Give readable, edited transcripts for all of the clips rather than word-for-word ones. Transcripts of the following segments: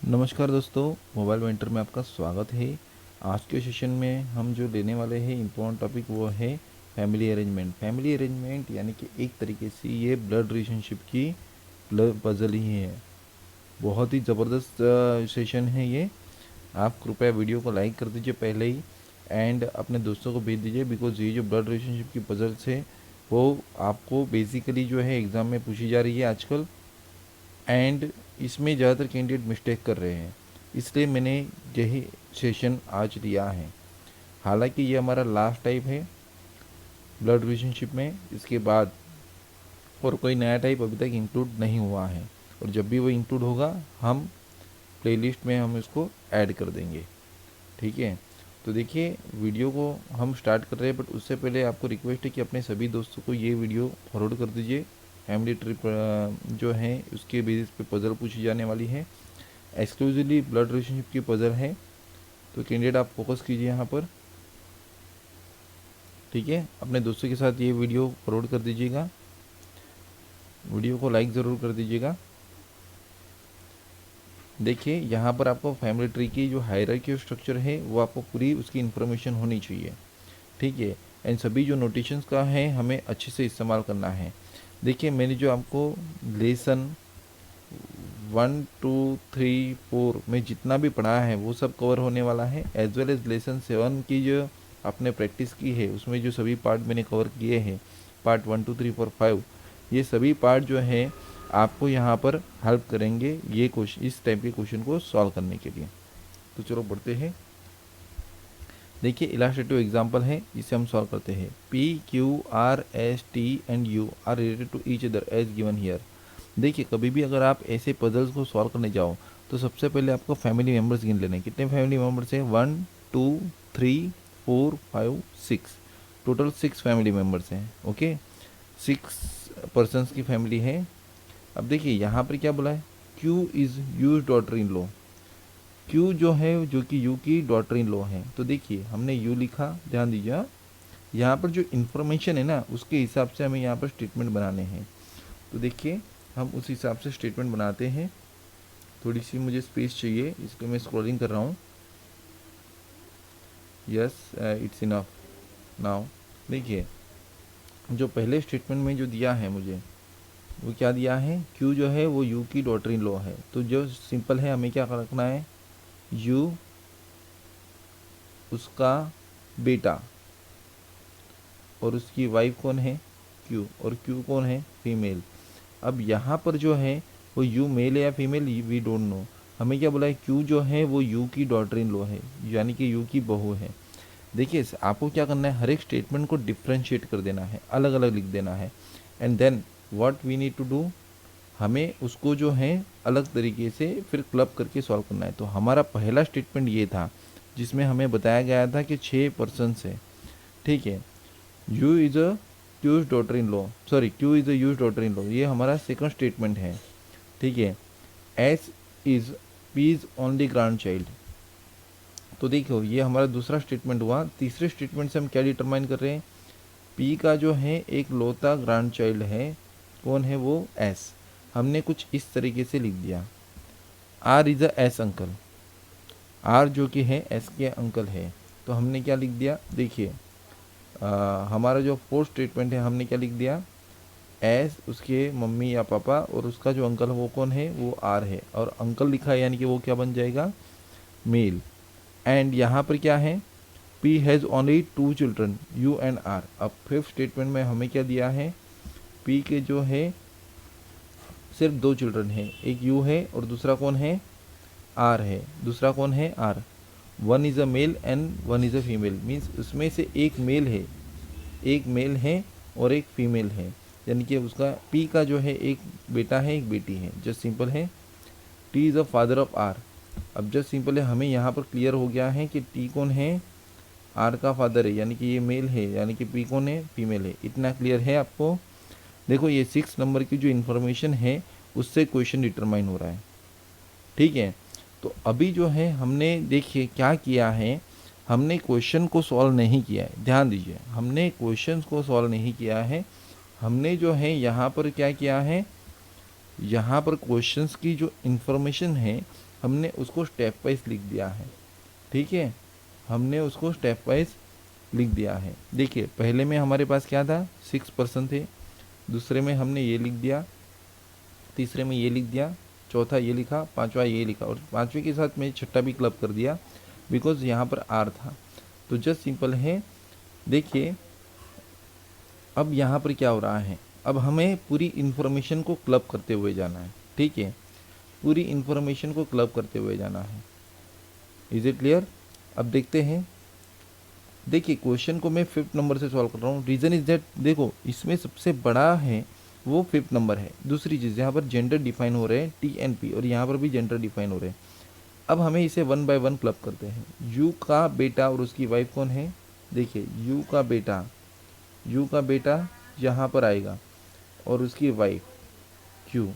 नमस्कार दोस्तों, mobile vendor में आपका स्वागत है। आज के सेशन में हम जो लेने वाले हैं इम्पोर्टेंट टॉपिक वो है फैमिली अरेंजमेंट। फैमिली अरेंजमेंट यानी कि एक तरीके से ये ब्लड रिलेशनशिप की पजल ही है। बहुत ही ज़बरदस्त सेशन है ये। आप कृपया वीडियो को लाइक कर दीजिए पहले ही एंड अपने दोस्तों को भेज दीजिए, बिकॉज ये जो ब्लड रिलेशनशिप की पजल्स है वो आपको बेसिकली जो है एग्ज़ाम में पूछी जा रही है आजकल, एंड इसमें ज़्यादातर कैंडिडेट मिस्टेक कर रहे हैं। इसलिए मैंने यही सेशन आज लिया है। हालांकि ये हमारा लास्ट टाइप है ब्लड रिलेशनशिप में, इसके बाद और कोई नया टाइप अभी तक इंक्लूड नहीं हुआ है, और जब भी वो इंक्लूड होगा हम प्लेलिस्ट में हम इसको ऐड कर देंगे। ठीक है, तो देखिए वीडियो को हम स्टार्ट कर रहे हैं, बट उससे पहले आपको रिक्वेस्ट है कि अपने सभी दोस्तों को ये वीडियो फॉरवर्ड कर दीजिए। फैमिली ट्रिप जो है उसके बेसिस पे पजल पूछी जाने वाली है, एक्सक्लूसिवली ब्लड रिलेशनशिप की पजल है। तो कैंडिडेट आप फोकस कीजिए यहाँ पर। ठीक है, अपने दोस्तों के साथ ये वीडियो फॉरवर्ड कर दीजिएगा, वीडियो को लाइक ज़रूर कर दीजिएगा। देखिए यहाँ पर आपको फैमिली ट्री की जो हायरार्की स्ट्रक्चर है वो आपको पूरी उसकी इन्फॉर्मेशन होनी चाहिए। ठीक है, एंड सभी जो नोटेशंस का है हमें अच्छे से इस्तेमाल करना है। देखिए मैंने जो आपको लेसन 1, 2, 3, 4 में जितना भी पढ़ा है वो सब कवर होने वाला है, एज वेल एज लेसन 7 की जो आपने प्रैक्टिस की है उसमें जो सभी पार्ट मैंने कवर किए हैं, पार्ट 1, 2, 3, 4, 5, ये सभी पार्ट जो है आपको यहाँ पर हेल्प करेंगे ये क्वेश्चन, इस टाइप के क्वेश्चन को सॉल्व करने के लिए। तो चलो बढ़ते हैं। देखिए इलास्ट्रेटिव एग्जाम्पल है, इसे हम सॉल्व करते हैं। P, Q, R, S, T and U are related to each other as given here. देखिए कभी भी अगर आप ऐसे पजल्स को सॉल्व करने जाओ तो सबसे पहले आपको फैमिली मेम्बर्स गिन लेने। कितने फैमिली मेम्बर्स हैं? 1, 2, 3, 4, 5, 6, टोटल 6 फैमिली मेम्बर्स हैं। ओके, 6 पर्सनस की फैमिली है। अब देखिए यहाँ पर क्या बोला है, Q is use daughter in law. Q जो है जो कि यू की डॉटर इन लॉ है, तो देखिए हमने यू लिखा, ध्यान दीजिए। यहाँ पर जो इन्फॉर्मेशन है ना उसके हिसाब से हमें यहाँ पर स्टेटमेंट बनाने हैं। तो देखिए हम उस हिसाब से स्टेटमेंट बनाते हैं। थोड़ी सी मुझे स्पेस चाहिए, इसलिए मैं स्क्रॉलिंग कर रहा हूँ। Yes, it's enough now. देखिए जो पहले स्टेटमेंट में जो दिया है मुझे वो क्या दिया है, क्यू जो है वो यू की डॉटर इन लॉ है। तो जो सिंपल है हमें क्या रखना है, यू उसका बेटा और उसकी वाइफ कौन है, क्यू, और क्यू कौन है, फीमेल। अब यहाँ पर जो है वो यू मेल है या फीमेल वी डोंट नो। हमें क्या बोला है, क्यू जो है वो यू की डॉटर इन लॉ है, यानी कि यू की बहू है। देखिए आपको क्या करना है, हर एक स्टेटमेंट को डिफ्रेंशिएट कर देना है, अलग अलग लिख देना है, and then what we need to do, हमें उसको जो है अलग तरीके से फिर क्लब करके सॉल्व करना है। तो हमारा पहला स्टेटमेंट ये था जिसमें हमें बताया गया था कि 6 पर्सनस है। ठीक है, you is a use daughter in law, sorry Q is a use daughter in law, ये हमारा सेकंड स्टेटमेंट है। ठीक है, S is P is only grand child. तो देखो ये हमारा दूसरा स्टेटमेंट हुआ। तीसरे स्टेटमेंट से हम क्या डिटरमाइन कर रहे हैं, पी का जो है एक लौता ग्रैंड चाइल्ड है, कौन है वो, एस। हमने कुछ इस तरीके से लिख दिया, R is a S uncle, R जो कि है एस के अंकल है। तो हमने क्या लिख दिया, देखिए हमारा जो फोर्थ स्टेटमेंट है हमने क्या लिख दिया, एस उसके मम्मी या पापा और उसका जो अंकल है वो कौन है, वो आर है, और अंकल लिखा है यानी कि वो क्या बन जाएगा, मेल। एंड यहाँ पर क्या है, P has only 2 children U and R. अब फिफ्थ स्टेटमेंट में हमें क्या दिया है, पी के जो है सिर्फ 2 चिल्ड्रन है, एक यू है और दूसरा कौन है, आर है। दूसरा कौन है, R. 1 is a male and 1 is a female, means उसमें से एक मेल है, एक मेल है और एक फीमेल है, यानी कि उसका पी का जो है एक बेटा है एक बेटी है। जस्ट सिंपल है, T is a father of R. अब जस्ट सिंपल है, हमें यहाँ पर क्लियर हो गया है कि टी कौन है, आर का फादर है, यानी कि ये मेल है, यानी कि पी कौन है, फीमेल है। इतना क्लियर है आपको। देखो ये 6 नंबर की जो इन्फॉर्मेशन है उससे क्वेश्चन डिटरमाइन हो रहा है। ठीक है, तो अभी जो है हमने देखिए क्या किया है, हमने क्वेश्चन को सॉल्व नहीं किया है, ध्यान दीजिए, हमने क्वेश्चन को सॉल्व नहीं किया है। हमने जो है यहाँ पर क्या किया है, यहाँ पर क्वेश्चंस की जो इन्फॉर्मेशन है हमने उसको स्टेप वाइज लिख दिया है। ठीक है, हमने उसको स्टेप वाइज लिख दिया है। देखिए पहले में हमारे पास क्या था, 6% थे, दूसरे में हमने ये लिख दिया, तीसरे में ये लिख दिया, चौथा ये लिखा, पांचवा ये लिखा, और पांचवे के साथ मैं छठा भी क्लब कर दिया बिकॉज यहाँ पर आर था। तो जस्ट सिंपल है। देखिए अब यहाँ पर क्या हो रहा है, अब हमें पूरी इन्फॉर्मेशन को क्लब करते हुए जाना है। ठीक है, पूरी इन्फॉर्मेशन को क्लब करते हुए जाना है। Is it clear? अब देखते हैं। देखिए क्वेश्चन को मैं 5th नंबर से सॉल्व कर रहा हूँ। रीज़न इज दैट देखो इसमें सबसे बड़ा है वो 5th नंबर है। दूसरी चीज़ यहाँ पर जेंडर डिफाइन हो रहे हैं टी एन पी, और यहाँ पर भी जेंडर डिफाइन हो रहे हैं। अब हमें इसे 1 बाय 1 क्लब करते हैं। यू का बेटा और उसकी वाइफ कौन है? देखिए यू का बेटा यहाँ पर आएगा और उसकी वाइफ क्यू।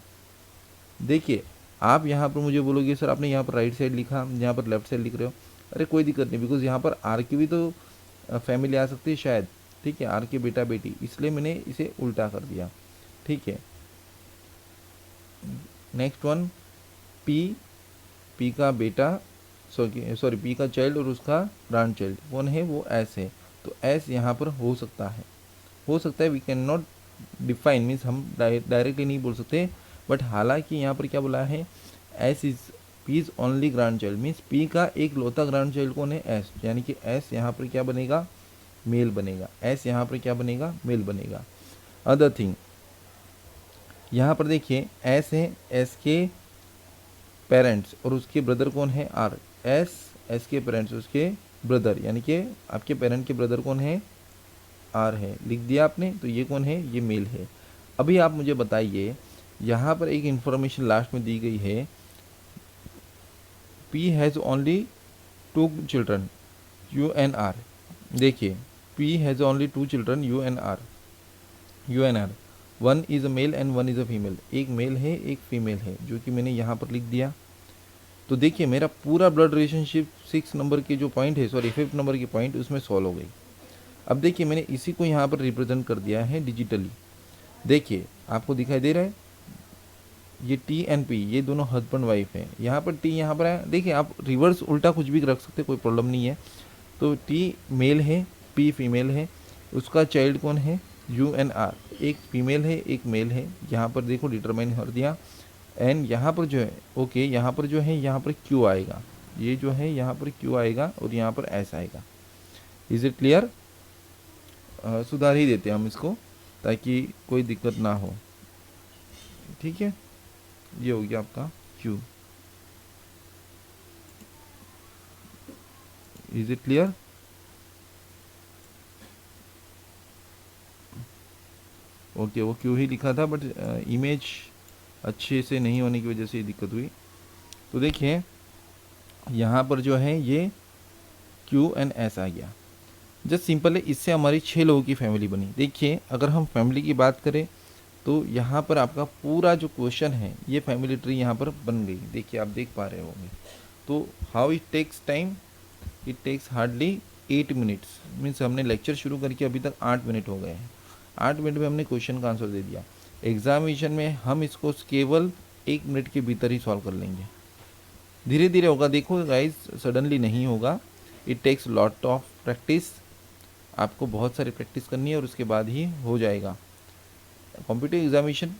देखिए आप यहाँ पर मुझे बोलोगे सर आपने यहाँ पर राइट साइड लिखा, यहाँ पर लेफ्ट साइड लिख रहे हो। अरे कोई दिक्कत नहीं, बिकॉज यहाँ पर आर की भी तो फैमिली आ सकती है शायद। ठीक है, आर के बेटा बेटी, इसलिए मैंने इसे उल्टा कर दिया। ठीक है, नेक्स्ट वन पी का बेटा, सॉरी पी का चाइल्ड और उसका ग्रैंड चाइल्ड कौन है? वो एस है। तो एस यहाँ पर हो सकता है, we can not define, means हम डायरेक्टली नहीं बोल सकते, बट हालांकि यहाँ पर क्या बोला है, S is P is only grand child, means P का एक लौता ग्रैंड चाइल्ड कौन है? एस, यानी कि एस यहाँ पर क्या बनेगा? मेल बनेगा। एस यहाँ पर क्या बनेगा? मेल बनेगा। अदर थिंग यहाँ पर देखिए एस है, एस के पेरेंट्स और उसके ब्रदर कौन है? आर। एस के पेरेंट्स उसके ब्रदर, यानी कि आपके पेरेंट के ब्रदर कौन है? आर है। लिख दिया आपने, तो ये कौन है? ये मेल है। अभी आप मुझे बताइए, यहाँ पर एक इंफॉर्मेशन लास्ट में दी गई है, P has only 2 children U N R. देखिए P has only 2 children U N R, one is a male and one is a female. एक मेल है एक फीमेल है, जो कि मैंने यहाँ पर लिख दिया। तो देखिए मेरा पूरा ब्लड रिलेशनशिप 6 नंबर के जो पॉइंट है, सॉरी 5th नंबर की पॉइंट उसमें सॉल्व हो गई। अब देखिए मैंने इसी को यहाँ पर रिप्रेजेंट कर दिया है डिजिटली। देखिए आपको दिखाई दे रहा है, ये टी एंड पी, ये दोनों हस्बैंड वाइफ है। यहाँ पर टी यहाँ पर है, देखिए आप रिवर्स उल्टा कुछ भी रख सकते, कोई प्रॉब्लम नहीं है। तो टी मेल है, पी फीमेल है, उसका चाइल्ड कौन है? U N R. एक फीमेल है एक मेल है, यहाँ पर देखो डिटरमाइन कर दिया। एंड यहाँ पर जो है ओके, यहाँ पर जो है यहाँ पर क्यू आएगा, ये जो है यहाँ पर क्यू आएगा और यहाँ पर एस आएगा। Is it clear? सुधार ही देते हैं हम इसको ताकि कोई दिक्कत ना हो। ठीक है, ये हो गया आपका Q. Is it clear? Okay, वो क्यू ही लिखा था, बट इमेज अच्छे से नहीं होने की वजह से ये दिक्कत हुई। तो देखिए यहाँ पर जो है ये क्यू एन एस आ गया। जस्ट सिंपल है, इससे हमारी 6 लोगों की फैमिली बनी। देखिए अगर हम फैमिली की बात करें तो यहाँ पर आपका पूरा जो क्वेश्चन है ये फैमिली ट्री यहाँ पर बन गई। देखिए आप देख पा रहे होंगे। तो how it takes time, it takes hardly 8 minutes, means हमने लेक्चर शुरू करके अभी तक 8 मिनट हो गए हैं। 8 मिनट में हमने क्वेश्चन का आंसर दे दिया। एग्जामिनेशन में हम इसको केवल 1 मिनट के भीतर ही सॉल्व कर लेंगे। धीरे धीरे होगा, देखो गाइस, सडनली नहीं होगा। It takes lot of practice, आपको बहुत सारी प्रैक्टिस करनी है और उसके बाद ही हो जाएगा। कॉम्पिटिटिव एग्जामिनेशन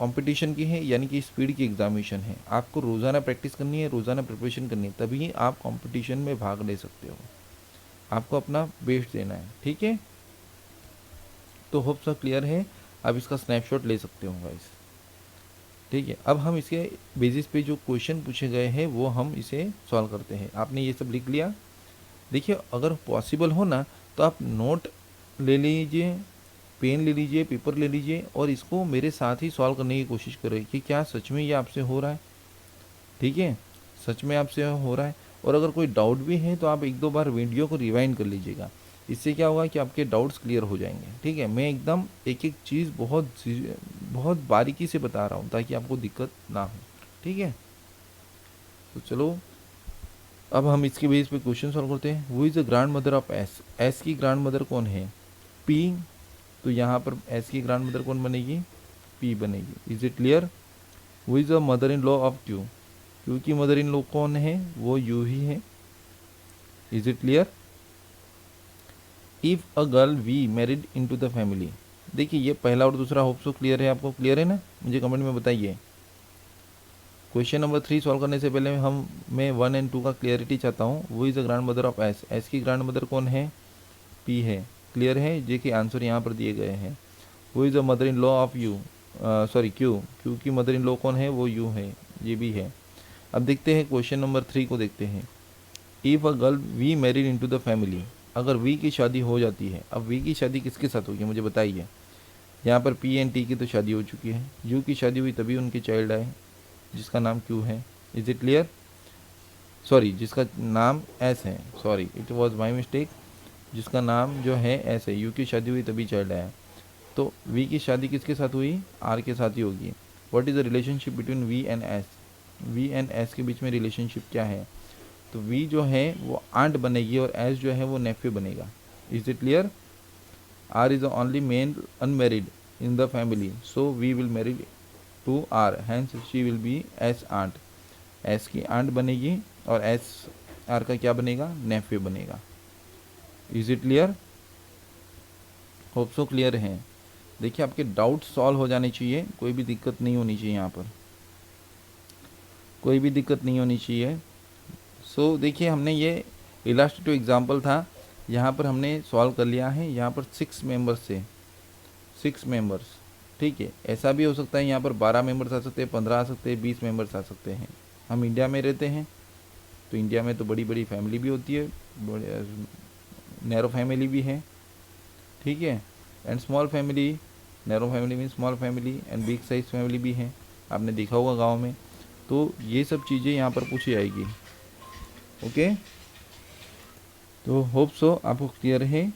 कंपटीशन की है, यानी कि स्पीड की एग्जामिनेशन है। आपको रोज़ाना प्रैक्टिस करनी है, रोज़ाना प्रिपरेशन करनी है, तभी आप कंपटीशन में भाग ले सकते हो। आपको अपना बेस्ट देना है। ठीक है, तो होप सब क्लियर है। आप इसका स्नैपशॉट ले सकते हो गाइस। ठीक है, अब हम इसके बेसिस पे जो क्वेश्चन पूछे गए हैं वो हम इसे सॉल्व करते हैं। आपने ये सब लिख लिया। देखिए अगर पॉसिबल हो ना तो आप नोट ले लीजिए, पेन ले लीजिए, पेपर ले लीजिए और इसको मेरे साथ ही सॉल्व करने की कोशिश करें कि क्या सच में ये आपसे हो रहा है। ठीक है, सच में आपसे हो रहा है। और अगर कोई डाउट भी है तो आप 1-2 बार वीडियो को रिवाइंड कर लीजिएगा। इससे क्या होगा कि आपके डाउट्स क्लियर हो जाएंगे। ठीक है, मैं एकदम एक एक चीज़ बहुत बारीकी से बता रहा हूँ ताकि आपको दिक्कत ना हो। ठीक है, तो चलो अब हम इसके बेस पे क्वेश्चन सॉल्व करते हैं। वो is the grand mother of S. S की ग्रैंड मदर कौन है? पी। तो यहाँ पर एस की ग्रैंड मदर कौन बनेगी? पी बनेगी। Is it clear? वो is the mother in law of Q. Q की मदर इन लॉ कौन है, वो यू ही है। Is it clear? If a girl we married into the family, देखिए ये पहला और दूसरा होप सो क्लियर है, आपको क्लियर है ना, मुझे कमेंट में बताइए। क्वेश्चन नंबर 3 सॉल्व करने से पहले मैं 1 एंड 2 का क्लियरिटी चाहता हूँ। वो is the grand mother of S, S की ग्रैंड मदर कौन है, पी है। क्लियर है? जे के आंसर यहाँ पर दिए गए हैं। वो is the mother in law of you, sorry Q, Q की मदर इन लॉ कौन है, वो यू है, ये भी है। अब देखते हैं क्वेश्चन नंबर 3 को देखते हैं। If a girl we married into the family, अगर वी की शादी हो जाती है, अब वी की शादी किसके साथ होगी मुझे बताइए। यहाँ पर पी एंड टी की तो शादी हो चुकी है, यू की शादी हुई तभी उनके चाइल्ड आए जिसका नाम क्यू है। Is it clear? सॉरी, जिसका नाम एस है, sorry it was my mistake, जिसका नाम जो है एस है, यू की शादी हुई तभी चाइल्ड आया। तो वी की शादी किसके साथ हुई, आर के साथ ही होगी। What is the relationship between V and S, V and S के बीच में रिलेशनशिप क्या है, तो वी जो है वो आंट बनेगी और एस जो है वो नेफ्यू बनेगा। Is it clear? R is the only man unmarried in the family, so V will marry to R, hence she will be S aunt, S की आंट बनेगी और एस आर का क्या बनेगा, नेफ्यू बनेगा। Is it clear? Hope so clear है। देखिए आपके डाउट सॉल्व हो जाने चाहिए, कोई भी दिक्कत नहीं होनी चाहिए, यहाँ पर कोई भी दिक्कत नहीं होनी चाहिए। सो देखिए हमने ये इलास्ट्रेटिव एग्जांपल था, यहाँ पर हमने सॉल्व कर लिया है। यहाँ पर 6 मेंबर्स से 6 मेंबर्स, ठीक है। ऐसा भी हो सकता है यहाँ पर 12 मेंबर्स आ सकते हैं, 15 आ सकते हैं, 20 मेंबर्स आ सकते हैं। हम इंडिया में रहते हैं तो इंडिया में तो बड़ी बड़ी फैमिली भी होती है, नैरो फैमिली भी है, ठीक है, and small family, narrow family mean small family, and big size family भी है, आपने देखा होगा गाँव में। तो ये सब चीज़ें यहाँ पर पूछी जाएगी। ओके, तो होप सो आपको क्लियर है।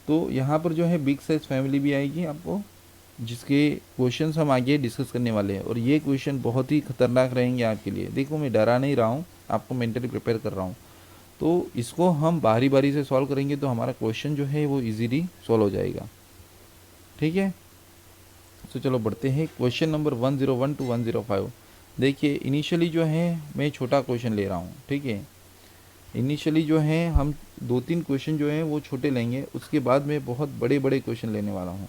तो यहाँ पर जो है बिग साइज फैमिली भी आएगी आपको, जिसके क्वेश्चंस हम आगे डिस्कस करने वाले हैं, और ये क्वेश्चन बहुत ही खतरनाक रहेंगे आपके लिए। देखो मैं डरा नहीं रहा हूँ, आपको मेंटली प्रिपेयर कर रहा हूँ। तो इसको हम बारी बारी से सॉल्व करेंगे तो हमारा क्वेश्चन जो है वो इजीली सॉल्व हो जाएगा, ठीक है। तो चलो बढ़ते हैं क्वेश्चन नंबर 101 टू 105। देखिए इनिशियली जो है मैं छोटा क्वेश्चन ले रहा हूँ, ठीक है। इनिशियली जो है हम 2-3 क्वेश्चन जो हैं वो छोटे लेंगे, उसके बाद मैं बहुत बड़े बड़े क्वेश्चन लेने वाला हूँ,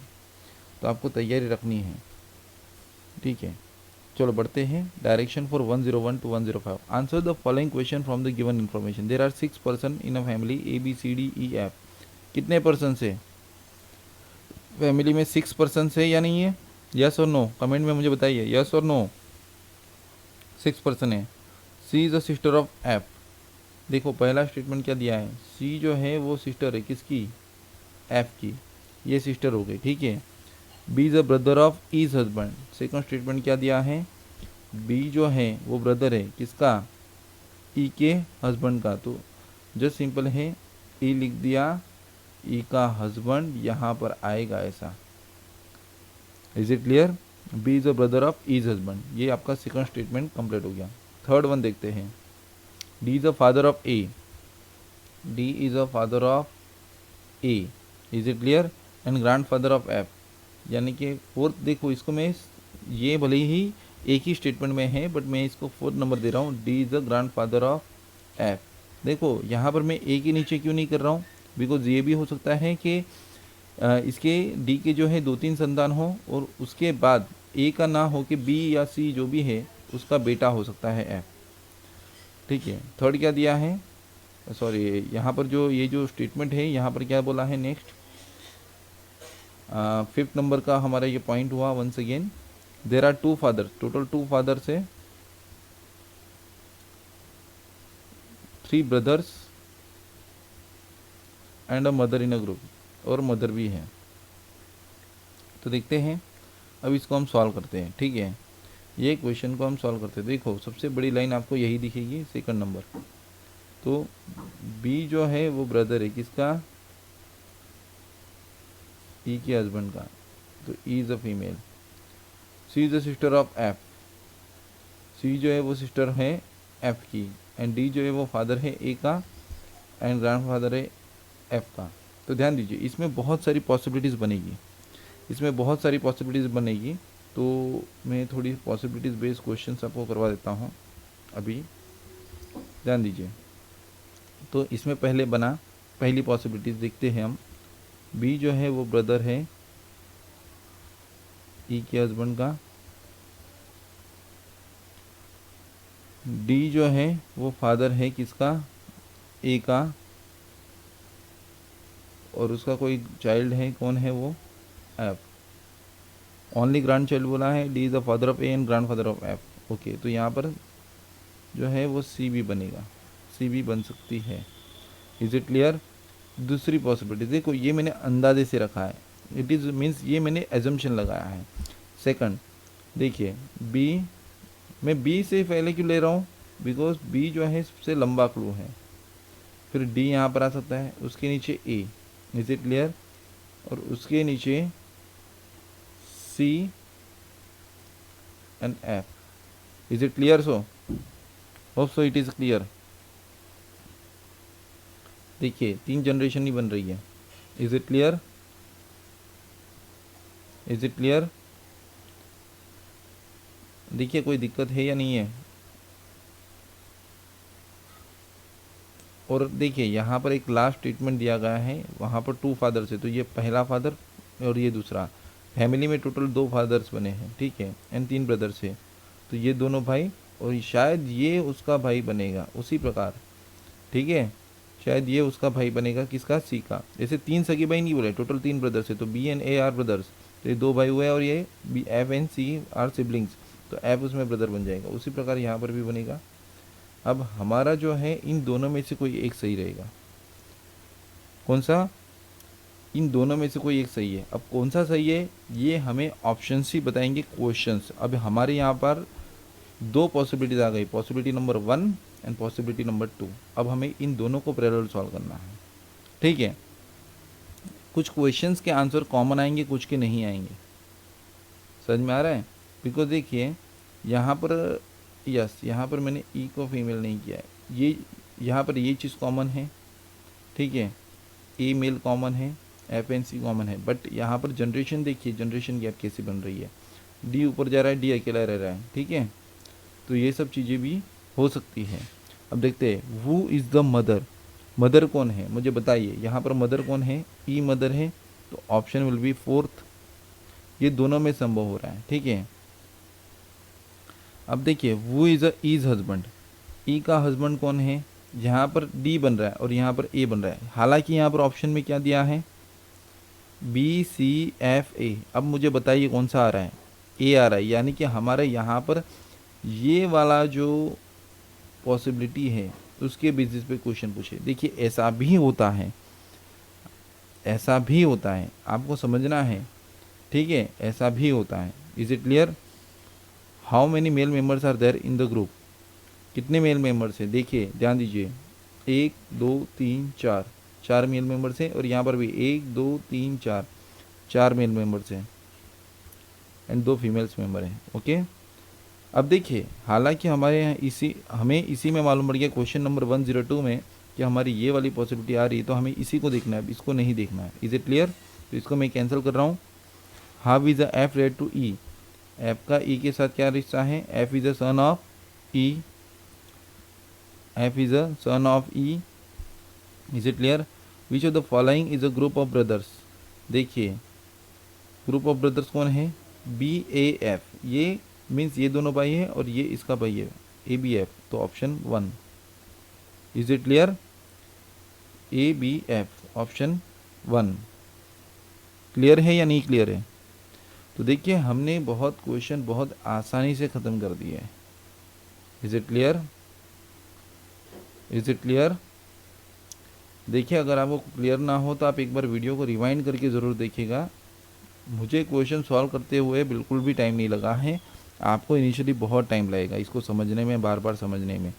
तो आपको तैयारी रखनी है, ठीक है। चलो बढ़ते हैं। Direction for 101 to 105। Answer the following question from the given information. There are 6 person in a family A B C D E F. कितने पर्सन से फैमिली में 6 पर्सन है या नहीं है? यस और नो, कमेंट में मुझे बताइए, यस और नो। 6 पर्सन है। C is the sister of F. देखो पहला स्टेटमेंट क्या दिया है, सी जो है वो सिस्टर है किसकी, एफ की, ये सिस्टर हो गई, ठीक है। B is the brother of E's husband. Second statement क्या दिया है, बी जो है वो ब्रदर है किसका, ई के हस्बैंड का। तो जस्ट सिंपल है, ई लिख दिया, ई का हस्बैंड यहाँ पर आएगा ऐसा। Is it clear? B is the brother of E's husband, ये आपका सेकंड स्टेटमेंट कंप्लीट हो गया। थर्ड वन देखते हैं। D is the father of A, D is the father of A, is it clear? And grand father of F, यानी कि fourth. देखो इसको मैं, ये भले ही एक ही स्टेटमेंट में है बट मैं इसको 4th नंबर दे रहा हूँ, D is the grand father of F. देखो यहाँ पर मैं ए के नीचे क्यों नहीं कर रहा हूँ, बिकॉज ये भी हो सकता है कि इसके डी के जो है 2-3 संतान हो और उसके बाद ए का ना हो कि बी या सी जो भी है उसका बेटा हो सकता है एफ, ठीक है। थर्ड क्या दिया है, सॉरी यहाँ पर जो ये जो स्टेटमेंट है यहाँ पर क्या बोला है नेक्स्ट, 5th नंबर का हमारा ये पॉइंट हुआ। Once again there are 2 fathers, total 2 fathers है, 3 brothers and a mother in a group, और मदर भी है। तो देखते हैं, अब इसको हम सॉल्व करते हैं, ठीक है। ये क्वेश्चन को हम सॉल्व करते हैं। देखो सबसे बड़ी लाइन आपको यही दिखेगी, सेकंड नंबर। तो बी जो है वो ब्रदर है किसका, ई के हस्बैंड का, तो E is a female. C is the sister of F, C जो है वो सिस्टर है एफ की, एंड डी जो है वो फादर है ए का, एंड ग्रैंड फादर है एफ का। तो ध्यान दीजिए इसमें बहुत सारी पॉसिबिलिटीज़ बनेगी, इसमें बहुत सारी पॉसिबिलिटीज़ बनेगी। तो मैं थोड़ी पॉसिबिलिटीज़ बेस्ड क्वेश्चन आपको करवा देता हूँ। अभी ध्यान दीजिए, तो इसमें पहले बना, पहली पॉसिबिलिटीज देखते हैं हम। बी जो है वो ब्रदर है ई के हस्बैंड का, डी जो है वो फादर है किसका, ए का, और उसका कोई चाइल्ड है, कौन है वो, एफ। ओनली ग्रैंड चाइल्ड बोला है, D is the father of A and grand father of F. Okay, तो यहाँ पर जो है वो सी भी बनेगा, सी भी बन सकती है। Is it clear? दूसरी पॉसिबिलिटी देखो, ये मैंने अंदाजे से रखा है, इट इज़ मीन्स ये मैंने एजम्पशन लगाया है। सेकंड देखिए, बी, मैं बी से पहले क्यों ले रहा हूँ, बिकॉज बी जो है सबसे लंबा क्लू है। फिर डी यहाँ पर आ सकता है, उसके नीचे ए, इज इट क्लियर, और उसके नीचे C and F. Is it clear? So hope so it is clear. देखिए 3 जनरेशन ही बन रही है। Is it clear? Is it clear? देखिए कोई दिक्कत है या नहीं है? और देखिए यहाँ पर एक लास्ट ट्रीटमेंट दिया गया है, वहाँ पर 2 फादर्स है, तो ये पहला फादर और ये दूसरा। फैमिली में टोटल 2 फादर्स बने हैं, ठीक है, एंड 3 ब्रदर्स है, तो ये दोनों भाई, और शायद ये उसका भाई बनेगा उसी प्रकार, ठीक है, शायद ये उसका भाई बनेगा, किसका, सी का। जैसे 3 सगे भाई नहीं बोले, टोटल 3 ब्रदर्स है, तो B and A are brothers, तो ये 2 भाई हुए, और ये B F and C are siblings, तो एफ उसमें ब्रदर बन जाएगा, उसी प्रकार यहाँ पर भी बनेगा। अब हमारा जो है इन दोनों में से कोई एक सही रहेगा। कौन सा? इन दोनों में से कोई एक सही है। अब कौन सा सही है ये हमें ऑप्शंस ही बताएंगे, क्वेश्चंस। अब हमारे यहाँ पर 2 पॉसिबिलिटीज आ गई, possibility number 1 and possibility number 2। अब हमें इन दोनों को पैरेलल सॉल्व करना है, ठीक है। कुछ क्वेश्चंस के आंसर कॉमन आएंगे, कुछ के नहीं आएंगे। समझ में आ रहा है? बिकॉज देखिए यहाँ पर, यस, यहाँ पर मैंने ई को फीमेल नहीं किया है, ये यहाँ पर ये चीज़ कॉमन है, ठीक है, ए मेल कॉमन है, एफ एन सी कॉमन है, बट यहाँ पर जनरेशन देखिए, जनरेशन गैप कैसी बन रही है, डी ऊपर जा रहा है, डी अकेला रह रहा है, ठीक है, तो ये सब चीज़ें भी हो सकती है। अब देखते हैं, who is the mother, mother कौन है मुझे बताइए, यहाँ पर मदर कौन है, ई मदर है, तो ऑप्शन विल बी फोर्थ। ये दोनों में संभव हो रहा है, ठीक है। अब देखिए, वो इज़ अ इज हस्बैंड, ई का हस्बैंड कौन है, यहाँ पर डी बन रहा है और यहाँ पर ए बन रहा है, हालांकि यहाँ पर ऑप्शन में क्या दिया है, बी सी एफ ए। अब मुझे बताइए कौन सा आ रहा है, ए आ रहा है, यानी कि हमारे यहाँ पर ये वाला जो पॉसिबिलिटी है उसके बेसिस पे क्वेश्चन पूछे। देखिए ऐसा भी होता है, ऐसा भी होता है, आपको समझना है, ठीक है, ऐसा भी होता है। Is it clear? How many male members are there in the group, कितने मेल मेंबर्स हैं, देखिए ध्यान दीजिए, 1 2 3 4, 4 मेल मेंबर्स हैं, और यहाँ पर भी 1 2 3 4, 4 मेल मेंबर्स हैं एंड 2 फीमेल्स मेंबर हैं। ओके, अब देखिए, हालांकि हमारे यहाँ हमें इसी में मालूम पड़ गया क्वेश्चन नंबर 102 में कि हमारी ये वाली पॉसिबिलिटी आ रही है, तो हमें इसी को देखना है, इसको नहीं देखना है। Is it clear? तो इसको मैं कैंसिल कर रहा हूँ। How is the F related to E, F का ई के साथ क्या रिश्ता है, F is a son of E, F is a son of E. Is it clear? Which of the following is a group of brothers, देखिए group of brothers कौन है, B A F, ये means ये दोनों भाई है और ये इसका भाई है, ए बी एफ, तो option 1। Is it clear? A B F option 1 clear है या नहीं क्लियर है? तो देखिए हमने बहुत क्वेश्चन बहुत आसानी से ख़त्म कर दिए है। Is it clear? Is it clear? देखिए अगर आपको क्लियर ना हो तो आप एक बार वीडियो को रिवाइंड करके ज़रूर देखिएगा। मुझे क्वेश्चन सॉल्व करते हुए बिल्कुल भी टाइम नहीं लगा है, आपको इनिशियली बहुत टाइम लगेगा इसको समझने में, बार बार समझने में।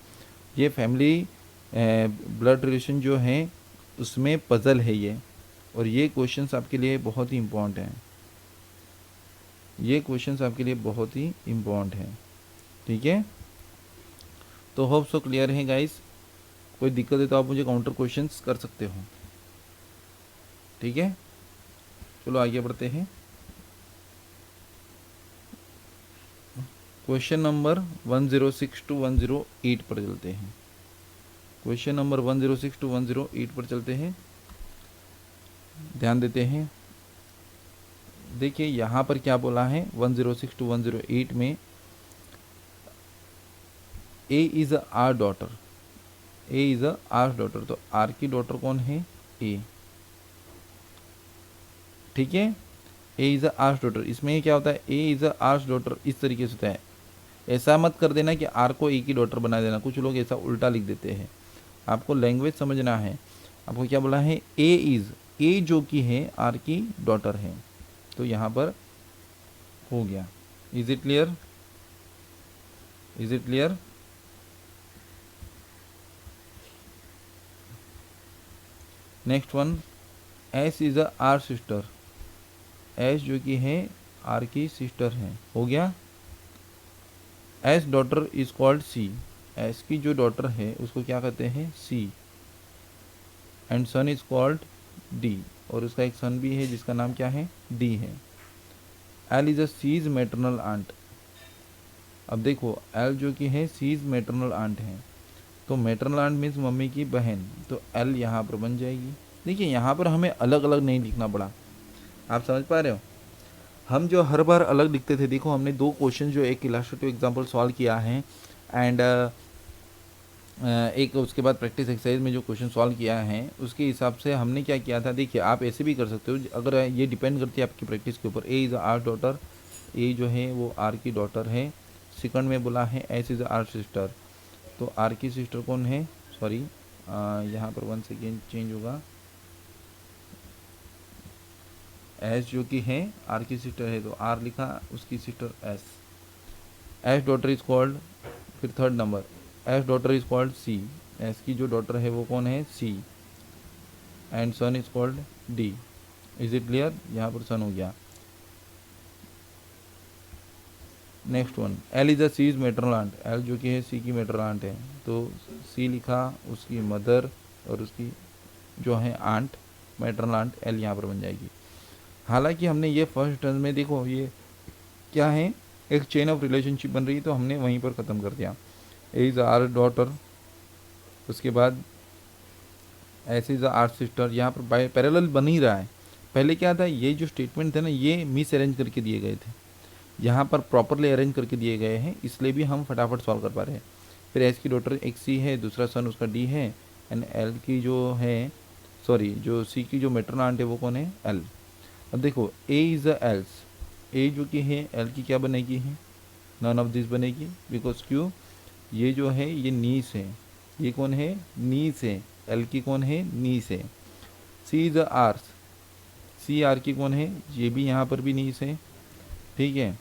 ये फैमिली ब्लड रिलेशन जो है उसमें पज़ल है ये, और ये क्वेश्चंस आपके लिए बहुत ही इम्पोर्टेंट हैं, ये क्वेश्चंस आपके लिए बहुत ही इम्पोर्टेंट हैं, ठीक है। तो होप सो क्लियर है गाइस, कोई दिक्कत है तो आप मुझे काउंटर क्वेश्चंस कर सकते हो, ठीक है। चलो आगे बढ़ते हैं। क्वेश्चन नंबर 106 टू 108 पर चलते हैं। क्वेश्चन नंबर 106 टू 108 पर चलते हैं, ध्यान देते हैं। देखिए यहाँ पर क्या बोला है 106 टू 108 में, A is R daughter, A is R daughter, तो आर की डॉटर कौन है? ए, ठीक है। ए इज़ आर्स डॉटर, इसमें क्या होता है? ए इज़ आर्स डॉटर इस तरीके से होता है। ऐसा मत कर देना कि आर को ए की डॉटर बना देना, कुछ लोग ऐसा उल्टा लिख देते हैं। आपको लैंग्वेज समझना है। आपको क्या बोला है? ए इज़, ए जो कि है आर की डॉटर है, तो यहाँ पर हो गया। Is it clear? Is it clear? Next one, S is a R sister, S जो कि है आर की सिस्टर है, हो गया। S daughter is called C, S की जो डॉटर है उसको क्या कहते हैं? C. And son is called D, और उसका एक सन भी है जिसका नाम क्या है? डी है। L is a C's maternal aunt, अब देखो एल जो कि है सीज मैटरनल आंट है, तो मैटरनल आंट मीन्स मम्मी की बहन, तो एल यहाँ पर बन जाएगी। देखिए यहाँ पर हमें अलग अलग नहीं लिखना पड़ा, आप समझ पा रहे हो? हम जो हर बार अलग लिखते थे, देखो हमने 2 क्वेश्चन जो एक इलस्ट्रेटिव एग्जांपल सॉल्व किया है, एंड एक उसके बाद प्रैक्टिस एक्सरसाइज में जो क्वेश्चन सॉल्व किया है उसके हिसाब से हमने क्या किया था। देखिए आप ऐसे भी कर सकते हो, अगर ये डिपेंड करती है आपकी प्रैक्टिस के ऊपर। ए इज़ आर डॉटर, ए जो है वो आर की डॉटर है। सेकंड में बोला है एस इज़ आर सिस्टर, तो आर की सिस्टर कौन है? सॉरी, यहाँ पर 1 सेकेंड चेंज होगा। एस जो कि है आर की सिस्टर है, तो आर लिखा, उसकी sister S. S daughter is called, फिर third number, S daughter is called C, S की जो डॉटर है वो कौन है? C. And son is called D. Is it clear? यहाँ पर सन हो गया। Next one, L is a C's maternal aunt, L जो कि है सी की मैटरनल आंट है, तो सी लिखा, उसकी मदर और उसकी जो है आंट, मैटरनल आंट, एल यहाँ पर बन जाएगी। हालांकि हमने ये फर्स्ट टर्म में, देखो ये क्या है, एक चेन ऑफ रिलेशनशिप बन रही है, तो हमने वहीं पर ख़त्म कर दिया। ए इज़ आर डॉटर, उसके बाद एस इज़ आर सिस्टर, यहाँ पर पैरेलल बन ही रहा है। पहले क्या था, ये जो स्टेटमेंट थे ना, ये मिस अरेंज करके दिए गए थे, यहाँ पर प्रॉपरली अरेंज करके दिए गए हैं, इसलिए भी हम फटाफट सॉल्व कर पा रहे हैं। फिर एस की डॉटर एक सी है, दूसरा सन उसका डी है, एंड एल की जो है, सॉरी जो सी की जो मैटरनल आंट है वो कौन है? एल। अब देखो ए इज़ अ एल्स, ए जो कि है एल की क्या बनेगी? है नन ऑफ दिस बनेगी, बिकॉज क्यों? ये जो है ये नीस है, ये कौन है? नीस है, एल की कौन है? नीस है। C is a R's, C R की कौन है? ये भी यहाँ पर भी नीस है, ठीक है।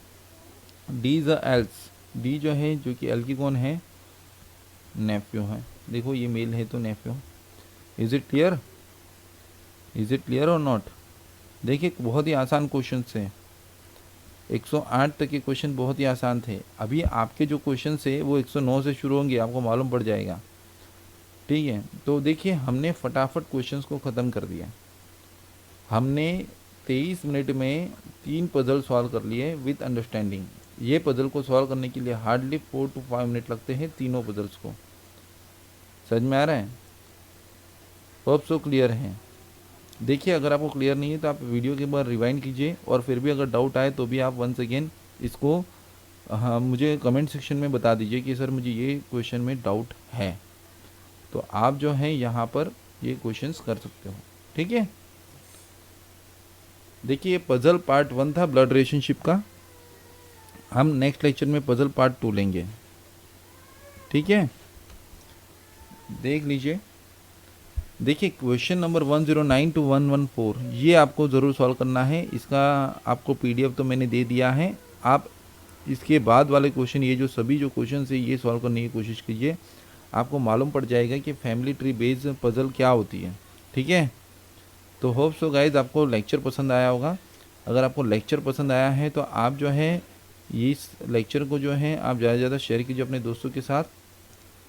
D is a else, D जो है जो कि एल की कौन है? नेफ्यू है। देखो ये मेल है तो nephew. Is it clear? Is it clear और नॉट? देखिए बहुत ही आसान क्वेश्चन थे, 108 तक के क्वेश्चन बहुत ही आसान थे। अभी आपके जो क्वेश्चन है वो 109 से शुरू होंगे, आपको मालूम पड़ जाएगा, ठीक है। तो देखिए हमने फटाफट क्वेश्चंस को ख़त्म कर दिया। हमने 23 मिनट में 3 पजल सॉल्व कर लिए विथ अंडरस्टैंडिंग। ये पजल को सॉल्व करने के लिए हार्डली 4 to 5 मिनट लगते हैं तीनों पजल्स को। समझ में आ रहा है? होप सो क्लियर है। देखिए अगर आपको क्लियर नहीं है तो आप वीडियो के बाद रिवाइंड कीजिए, और फिर भी अगर डाउट आए तो भी आप वंस अगेन इसको मुझे कमेंट सेक्शन में बता दीजिए कि सर मुझे ये क्वेश्चन में डाउट है, तो आप जो है यहाँ पर ये क्वेश्चंस कर सकते हो, ठीक है। देखिए पजल पार्ट 1 था ब्लड रिलेशनशिप का, हम नेक्स्ट लेक्चर में पजल पार्ट 2 लेंगे, ठीक है। देख लीजिए, देखिए क्वेश्चन नंबर 109 to 114 ये आपको ज़रूर सॉल्व करना है। इसका आपको पीडीएफ तो मैंने दे दिया है, आप इसके बाद वाले क्वेश्चन, ये जो सभी जो क्वेश्चन है ये सॉल्व करने की कोशिश कीजिए, आपको मालूम पड़ जाएगा कि फैमिली ट्री बेस्ड पजल क्या होती है, ठीक है। तो होप सो गाइज आपको लेक्चर पसंद आया होगा। अगर आपको लेक्चर पसंद आया है तो आप जो है इस लेक्चर को जो है आप ज़्यादा से ज़्यादा शेयर कीजिए अपने दोस्तों के साथ,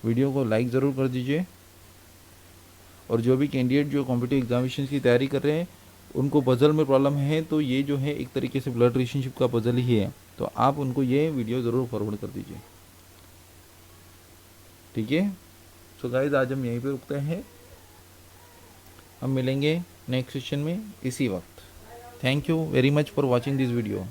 वीडियो को लाइक ज़रूर कर दीजिए। और जो भी कैंडिडेट जो कॉम्पिटिटिव एग्जामिनेशन की तैयारी कर रहे हैं उनको पजल में प्रॉब्लम है, तो ये जो है एक तरीके से ब्लड रिलेशनशिप का पजल ही है, तो आप उनको ये वीडियो ज़रूर फॉरवर्ड कर दीजिए, ठीक है। सो गाइस आज हम यहीं पे रुकते हैं, हम मिलेंगे नेक्स्ट सेशन में इसी वक्त। Thank you very much for watching this video.